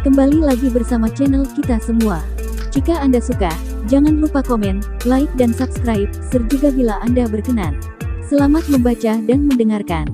Kembali lagi bersama channel kita semua. Jika Anda suka, jangan lupa komen, like dan subscribe, serta bila Anda berkenan. Selamat membaca dan mendengarkan.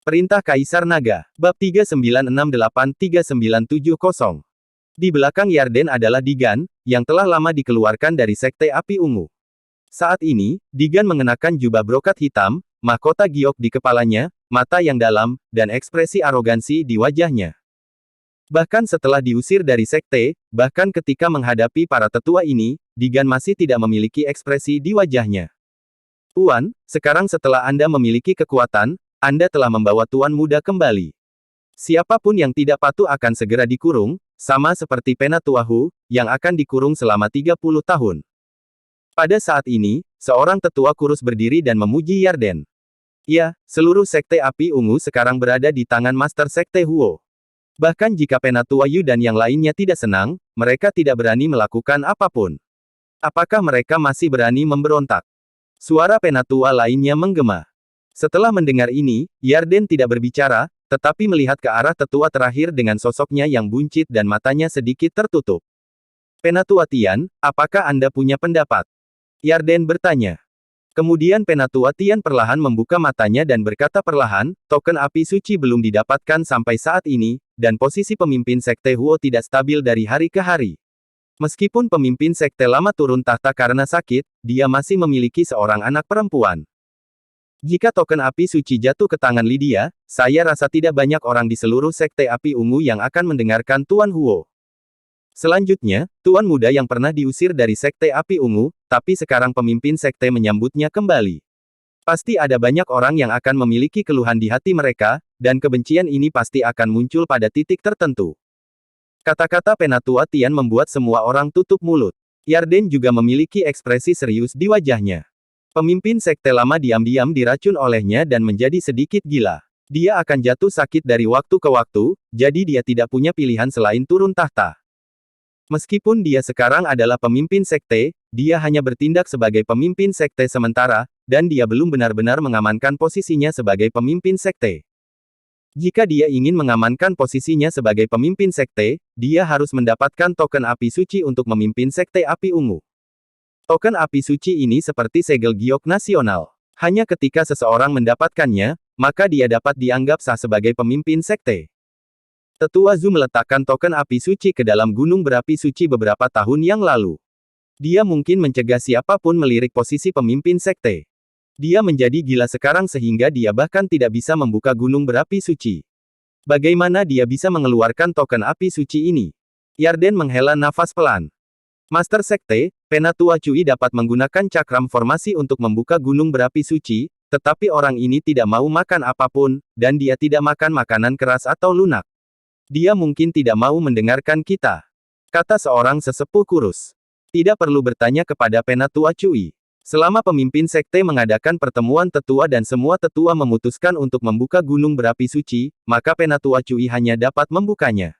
Perintah Kaisar Naga, Bab 3968-3970. Di belakang Yarden adalah Digan, yang telah lama dikeluarkan dari Sekte Api Ungu. Saat ini, Digan mengenakan jubah brokat hitam, mahkota giok di kepalanya, mata yang dalam, dan ekspresi arogansi di wajahnya. Bahkan setelah diusir dari sekte, bahkan ketika menghadapi para tetua ini, Digan masih tidak memiliki ekspresi di wajahnya. Tuan, sekarang setelah Anda memiliki kekuatan, Anda telah membawa Tuan Muda kembali. Siapapun yang tidak patuh akan segera dikurung, sama seperti Penatua Hu, yang akan dikurung selama 30 tahun. Pada saat ini, seorang tetua kurus berdiri dan memuji Yarden. Ya, seluruh Sekte Api Ungu sekarang berada di tangan Master Sekte Huo. Bahkan jika Penatua Yu dan yang lainnya tidak senang, mereka tidak berani melakukan apapun. Apakah mereka masih berani memberontak? Suara Penatua lainnya menggema. Setelah mendengar ini, Yarden tidak berbicara, tetapi melihat ke arah tetua terakhir dengan sosoknya yang buncit dan matanya sedikit tertutup. Penatua Tian, apakah Anda punya pendapat? Yarden bertanya. Kemudian Penatua Tian perlahan membuka matanya dan berkata perlahan, token api suci belum didapatkan sampai saat ini, dan posisi pemimpin Sekte Huo tidak stabil dari hari ke hari. Meskipun pemimpin Sekte Lama turun tahta karena sakit, dia masih memiliki seorang anak perempuan. Jika token api suci jatuh ke tangan Lydia, saya rasa tidak banyak orang di seluruh Sekte Api Ungu yang akan mendengarkan Tuan Huo. Selanjutnya, Tuan Muda yang pernah diusir dari Sekte Api Ungu, tapi sekarang pemimpin Sekte menyambutnya kembali. Pasti ada banyak orang yang akan memiliki keluhan di hati mereka, dan kebencian ini pasti akan muncul pada titik tertentu. Kata-kata Penatua Tian membuat semua orang tutup mulut. Yarden juga memiliki ekspresi serius di wajahnya. Pemimpin Sekte Lama diam-diam diracun olehnya dan menjadi sedikit gila. Dia akan jatuh sakit dari waktu ke waktu, jadi dia tidak punya pilihan selain turun tahta. Meskipun dia sekarang adalah pemimpin sekte, dia hanya bertindak sebagai pemimpin sekte sementara, dan dia belum benar-benar mengamankan posisinya sebagai pemimpin sekte. Jika dia ingin mengamankan posisinya sebagai pemimpin sekte, dia harus mendapatkan token api suci untuk memimpin Sekte Api Ungu. Token api suci ini seperti segel giok nasional. Hanya ketika seseorang mendapatkannya, maka dia dapat dianggap sah sebagai pemimpin sekte. Tetua Zhu meletakkan token api suci ke dalam gunung berapi suci beberapa tahun yang lalu. Dia mungkin mencegah siapapun melirik posisi pemimpin sekte. Dia menjadi gila sekarang sehingga dia bahkan tidak bisa membuka gunung berapi suci. Bagaimana dia bisa mengeluarkan token api suci ini? Yarden menghela nafas pelan. Master Sekte, Penatua Cui dapat menggunakan cakram formasi untuk membuka gunung berapi suci, tetapi orang ini tidak mau makan apapun, dan dia tidak makan makanan keras atau lunak. Dia mungkin tidak mau mendengarkan kita, kata seorang sesepuh kurus. Tidak perlu bertanya kepada Penatua Cui. Selama pemimpin sekte mengadakan pertemuan tetua dan semua tetua memutuskan untuk membuka gunung berapi suci, maka Penatua Cui hanya dapat membukanya.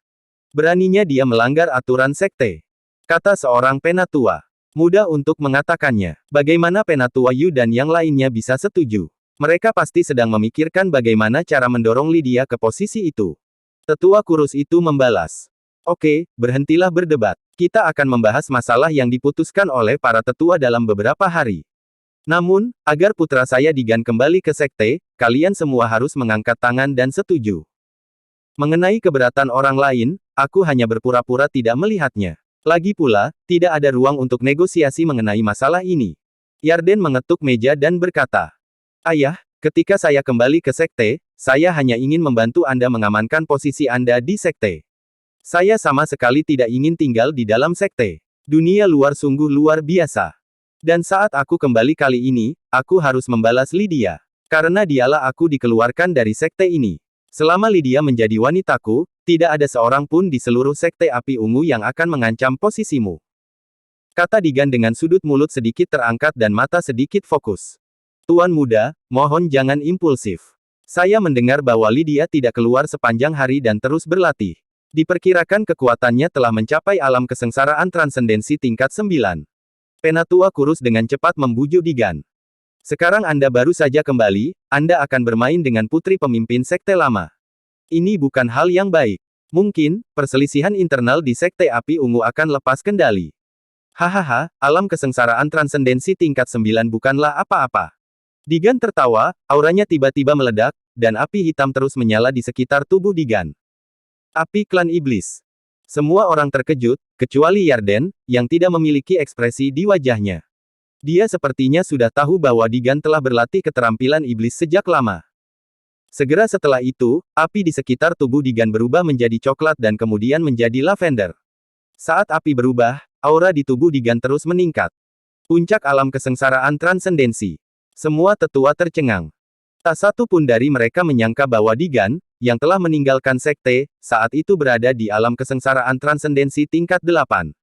Beraninya dia melanggar aturan sekte, kata seorang penatua. Mudah untuk mengatakannya. Bagaimana Penatua Yu dan yang lainnya bisa setuju? Mereka pasti sedang memikirkan bagaimana cara mendorong Lydia ke posisi itu. Tetua kurus itu membalas. Oke, berhentilah berdebat. Kita akan membahas masalah yang diputuskan oleh para tetua dalam beberapa hari. Namun, agar putra saya Digan kembali ke sekte, kalian semua harus mengangkat tangan dan setuju. Mengenai keberatan orang lain, aku hanya berpura-pura tidak melihatnya. Lagi pula, tidak ada ruang untuk negosiasi mengenai masalah ini. Yarden mengetuk meja dan berkata, Ayah, ketika saya kembali ke sekte, saya hanya ingin membantu Anda mengamankan posisi Anda di sekte. Saya sama sekali tidak ingin tinggal di dalam sekte. Dunia luar sungguh luar biasa. Dan saat aku kembali kali ini, aku harus membalas Lydia. Karena dialah aku dikeluarkan dari sekte ini. Selama Lydia menjadi wanitaku, tidak ada seorang pun di seluruh Sekte Api Ungu yang akan mengancam posisimu. Kata Digan dengan sudut mulut sedikit terangkat dan mata sedikit fokus. Tuan Muda, mohon jangan impulsif. Saya mendengar bahwa Lydia tidak keluar sepanjang hari dan terus berlatih. Diperkirakan kekuatannya telah mencapai alam kesengsaraan transendensi tingkat 9. Penatua kurus dengan cepat membujuk Digan. Sekarang Anda baru saja kembali, Anda akan bermain dengan putri pemimpin sekte lama. Ini bukan hal yang baik. Mungkin, perselisihan internal di sekte api ungu akan lepas kendali. Hahaha, alam kesengsaraan transendensi tingkat 9 bukanlah apa-apa. Digan tertawa, auranya tiba-tiba meledak, dan api hitam terus menyala di sekitar tubuh Digan. Api klan iblis. Semua orang terkejut, kecuali Yarden, yang tidak memiliki ekspresi di wajahnya. Dia sepertinya sudah tahu bahwa Digan telah berlatih keterampilan iblis sejak lama. Segera setelah itu, api di sekitar tubuh Digan berubah menjadi coklat dan kemudian menjadi lavender. Saat api berubah, aura di tubuh Digan terus meningkat. Puncak alam kesengsaraan transendensi. Semua tetua tercengang. Tak satu pun dari mereka menyangka bahwa Digan, yang telah meninggalkan sekte, saat itu berada di alam kesengsaraan transendensi tingkat 8.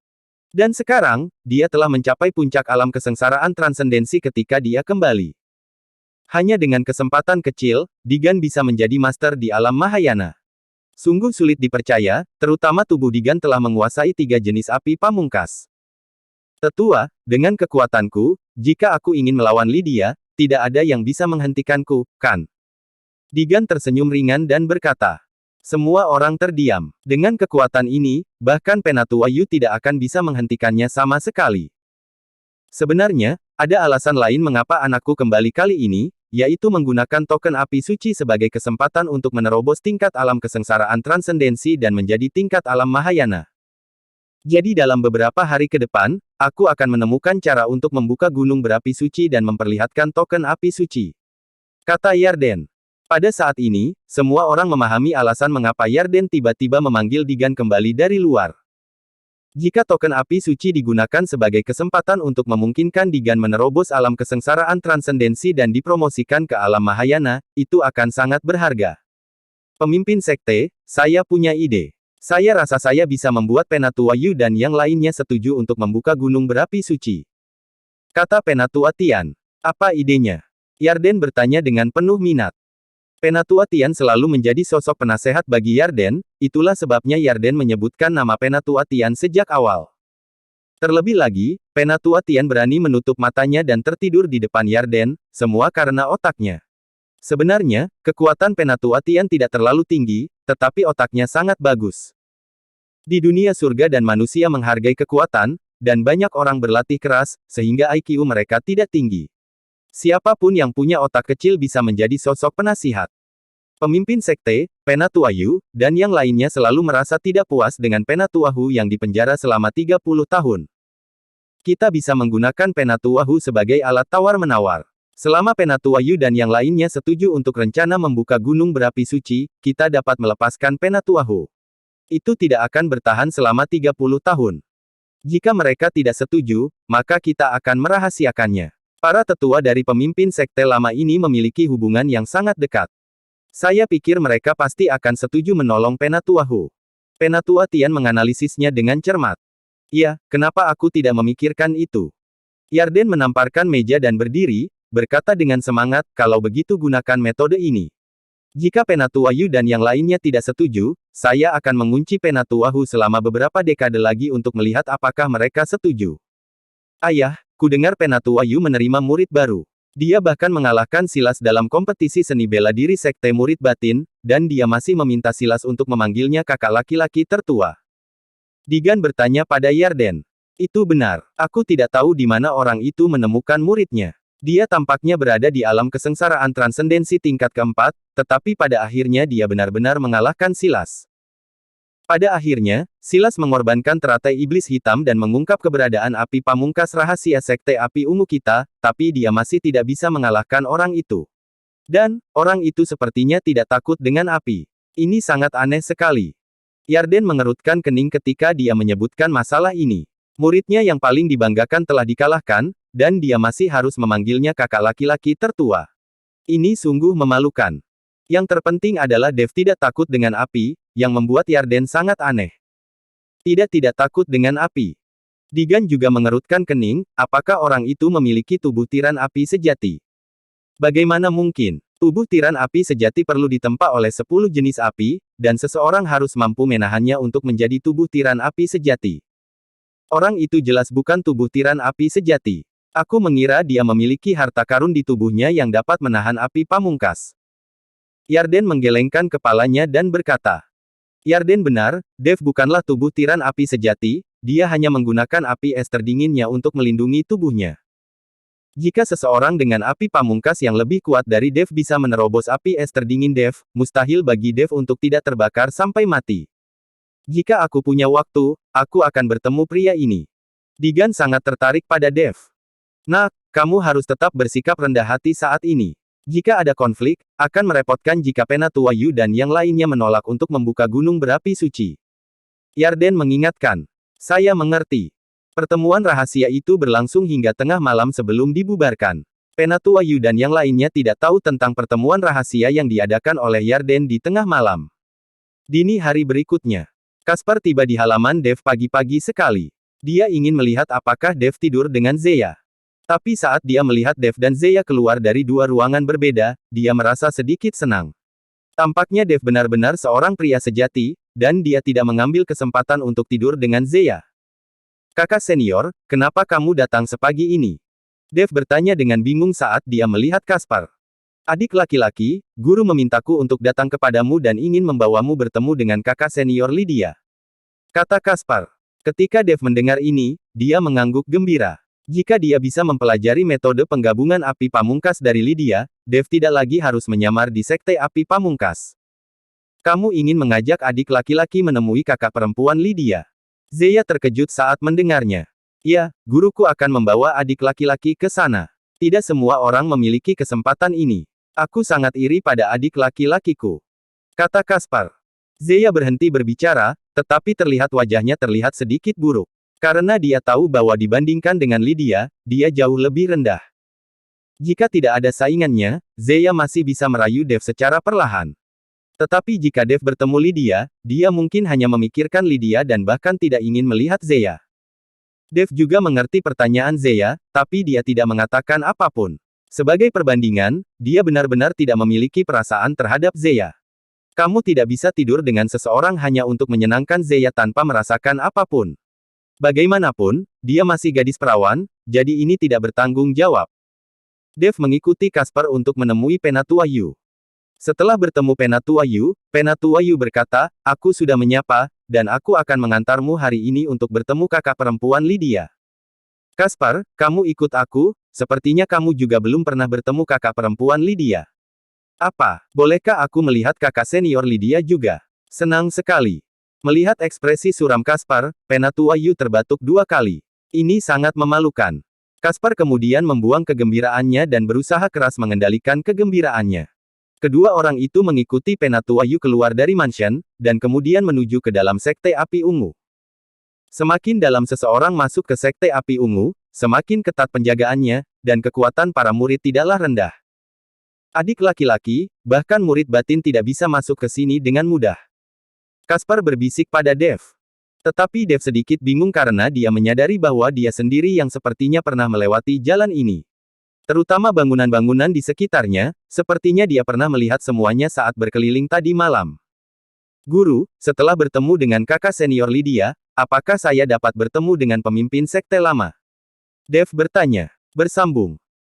Dan sekarang, dia telah mencapai puncak alam kesengsaraan transendensi ketika dia kembali. Hanya dengan kesempatan kecil, Digan bisa menjadi master di alam Mahayana. Sungguh sulit dipercaya, terutama tubuh Digan telah menguasai 3 jenis api pamungkas. Tetua, dengan kekuatanku, jika aku ingin melawan Lydia, tidak ada yang bisa menghentikanku, kan? Digan tersenyum ringan dan berkata. Semua orang terdiam. Dengan kekuatan ini, bahkan Penatua Yu tidak akan bisa menghentikannya sama sekali. Sebenarnya, ada alasan lain mengapa anakku kembali kali ini, yaitu menggunakan token api suci sebagai kesempatan untuk menerobos tingkat alam kesengsaraan transendensi dan menjadi tingkat alam Mahayana. Jadi dalam beberapa hari ke depan, aku akan menemukan cara untuk membuka gunung berapi suci dan memperlihatkan token api suci. Kata Yarden. Pada saat ini, semua orang memahami alasan mengapa Yarden tiba-tiba memanggil Digan kembali dari luar. Jika token api suci digunakan sebagai kesempatan untuk memungkinkan Digan menerobos alam kesengsaraan transendensi dan dipromosikan ke alam Mahayana, itu akan sangat berharga. Pemimpin sekte, saya punya ide. Saya rasa saya bisa membuat Penatua Yu dan yang lainnya setuju untuk membuka gunung berapi suci. Kata Penatua Tian. Apa idenya? Yarden bertanya dengan penuh minat. Penatua Tian selalu menjadi sosok penasehat bagi Yarden, itulah sebabnya Yarden menyebutkan nama Penatua Tian sejak awal. Terlebih lagi, Penatua Tian berani menutup matanya dan tertidur di depan Yarden, semua karena otaknya. Sebenarnya, kekuatan Penatua Tian tidak terlalu tinggi, tetapi otaknya sangat bagus. Di dunia surga dan manusia menghargai kekuatan, dan banyak orang berlatih keras, sehingga IQ mereka tidak tinggi. Siapapun yang punya otak kecil bisa menjadi sosok penasihat. Pemimpin sekte, Penatua Yu, dan yang lainnya selalu merasa tidak puas dengan Penatua Hu yang dipenjara selama 30 tahun. Kita bisa menggunakan Penatua Hu sebagai alat tawar-menawar. Selama Penatua Yu dan yang lainnya setuju untuk rencana membuka gunung berapi suci, kita dapat melepaskan Penatua Hu. Itu tidak akan bertahan selama 30 tahun. Jika mereka tidak setuju, maka kita akan merahasiakannya. Para tetua dari pemimpin sekte lama ini memiliki hubungan yang sangat dekat. Saya pikir mereka pasti akan setuju menolong Penatua Hu. Penatua Tian menganalisisnya dengan cermat. Iya, kenapa aku tidak memikirkan itu? Yarden menamparkan meja dan berdiri, berkata dengan semangat, kalau begitu gunakan metode ini. Jika Penatua Yu dan yang lainnya tidak setuju, saya akan mengunci Penatua Hu selama beberapa dekade lagi untuk melihat apakah mereka setuju. Ayah, kudengar Penatua Yu menerima murid baru. Dia bahkan mengalahkan Silas dalam kompetisi seni bela diri sekte murid batin, dan dia masih meminta Silas untuk memanggilnya kakak laki-laki tertua. Digan bertanya pada Yarden. Itu benar, aku tidak tahu di mana orang itu menemukan muridnya. Dia tampaknya berada di alam kesengsaraan transendensi tingkat keempat, tetapi pada akhirnya dia benar-benar mengalahkan Silas. Pada akhirnya, Silas mengorbankan teratai iblis hitam dan mengungkap keberadaan api pamungkas rahasia sekte api ungu kita, tapi dia masih tidak bisa mengalahkan orang itu. Dan, orang itu sepertinya tidak takut dengan api. Ini sangat aneh sekali. Yarden mengerutkan kening ketika dia menyebutkan masalah ini. Muridnya yang paling dibanggakan telah dikalahkan, dan dia masih harus memanggilnya kakak laki-laki tertua. Ini sungguh memalukan. Yang terpenting adalah Dev tidak takut dengan api, yang membuat Yarden sangat aneh. Tidak takut dengan api. Digan juga mengerutkan kening, apakah orang itu memiliki tubuh tiran api sejati? Bagaimana mungkin? Tubuh tiran api sejati perlu ditempa oleh 10 jenis api, dan seseorang harus mampu menahannya untuk menjadi tubuh tiran api sejati. Orang itu jelas bukan tubuh tiran api sejati. Aku mengira dia memiliki harta karun di tubuhnya yang dapat menahan api pamungkas. Yarden menggelengkan kepalanya dan berkata, Yarden benar, Dev bukanlah tubuh tiran api sejati, dia hanya menggunakan api es terdinginnya untuk melindungi tubuhnya. Jika seseorang dengan api pamungkas yang lebih kuat dari Dev bisa menerobos api es terdingin Dev, mustahil bagi Dev untuk tidak terbakar sampai mati. Jika aku punya waktu, aku akan bertemu pria ini. Digan sangat tertarik pada Dev. Nak, kamu harus tetap bersikap rendah hati saat ini. Jika ada konflik, akan merepotkan jika Penatua Yu dan yang lainnya menolak untuk membuka gunung berapi suci. Yarden mengingatkan. Saya mengerti. Pertemuan rahasia itu berlangsung hingga tengah malam sebelum dibubarkan. Penatua Yu dan yang lainnya tidak tahu tentang pertemuan rahasia yang diadakan oleh Yarden di tengah malam. Dini hari berikutnya, Caspar tiba di halaman Dev pagi-pagi sekali. Dia ingin melihat apakah Dev tidur dengan Zeya. Tapi saat dia melihat Dev dan Zeya keluar dari dua ruangan berbeda, dia merasa sedikit senang. Tampaknya Dev benar-benar seorang pria sejati, dan dia tidak mengambil kesempatan untuk tidur dengan Zeya. Kakak senior, kenapa kamu datang sepagi ini? Dev bertanya dengan bingung saat dia melihat Caspar. Adik laki-laki, guru memintaku untuk datang kepadamu dan ingin membawamu bertemu dengan kakak senior Lydia. Kata Caspar. Ketika Dev mendengar ini, dia mengangguk gembira. Jika dia bisa mempelajari metode penggabungan api pamungkas dari Lydia, Dev tidak lagi harus menyamar di sekte api pamungkas. Kamu ingin mengajak adik laki-laki menemui kakak perempuan Lydia. Zeya terkejut saat mendengarnya. Ya, guruku akan membawa adik laki-laki ke sana. Tidak semua orang memiliki kesempatan ini. Aku sangat iri pada adik laki-lakiku. Kata Caspar. Zeya berhenti berbicara, tetapi terlihat wajahnya terlihat sedikit buruk. Karena dia tahu bahwa dibandingkan dengan Lydia, dia jauh lebih rendah. Jika tidak ada saingannya, Zeya masih bisa merayu Dev secara perlahan. Tetapi jika Dev bertemu Lydia, dia mungkin hanya memikirkan Lydia dan bahkan tidak ingin melihat Zeya. Dev juga mengerti pertanyaan Zeya, tapi dia tidak mengatakan apapun. Sebagai perbandingan, dia benar-benar tidak memiliki perasaan terhadap Zeya. Kamu tidak bisa tidur dengan seseorang hanya untuk menyenangkan Zeya tanpa merasakan apapun. Bagaimanapun, dia masih gadis perawan, jadi ini tidak bertanggung jawab. Dev mengikuti Caspar untuk menemui Penatua Yu. Setelah bertemu Penatua Yu berkata, aku sudah menyapa, dan aku akan mengantarmu hari ini untuk bertemu kakak perempuan Lydia. Caspar, kamu ikut aku, sepertinya kamu juga belum pernah bertemu kakak perempuan Lydia. Apa, bolehkah aku melihat kakak senior Lydia juga? Senang sekali. Melihat ekspresi suram Caspar, Penatua Yu terbatuk dua kali. Ini sangat memalukan. Caspar kemudian membuang kegembiraannya dan berusaha keras mengendalikan kegembiraannya. Kedua orang itu mengikuti Penatua Yu keluar dari mansion, dan kemudian menuju ke dalam sekte api ungu. Semakin dalam seseorang masuk ke sekte api ungu, semakin ketat penjagaannya, dan kekuatan para murid tidaklah rendah. Adik laki-laki, bahkan murid batin tidak bisa masuk ke sini dengan mudah. Caspar berbisik pada Dev. Tetapi Dev sedikit bingung karena dia menyadari bahwa dia sendiri yang sepertinya pernah melewati jalan ini. Terutama bangunan-bangunan di sekitarnya, sepertinya dia pernah melihat semuanya saat berkeliling tadi malam. Guru, setelah bertemu dengan kakak senior Lydia, apakah saya dapat bertemu dengan pemimpin sekte lama? Dev bertanya. Bersambung.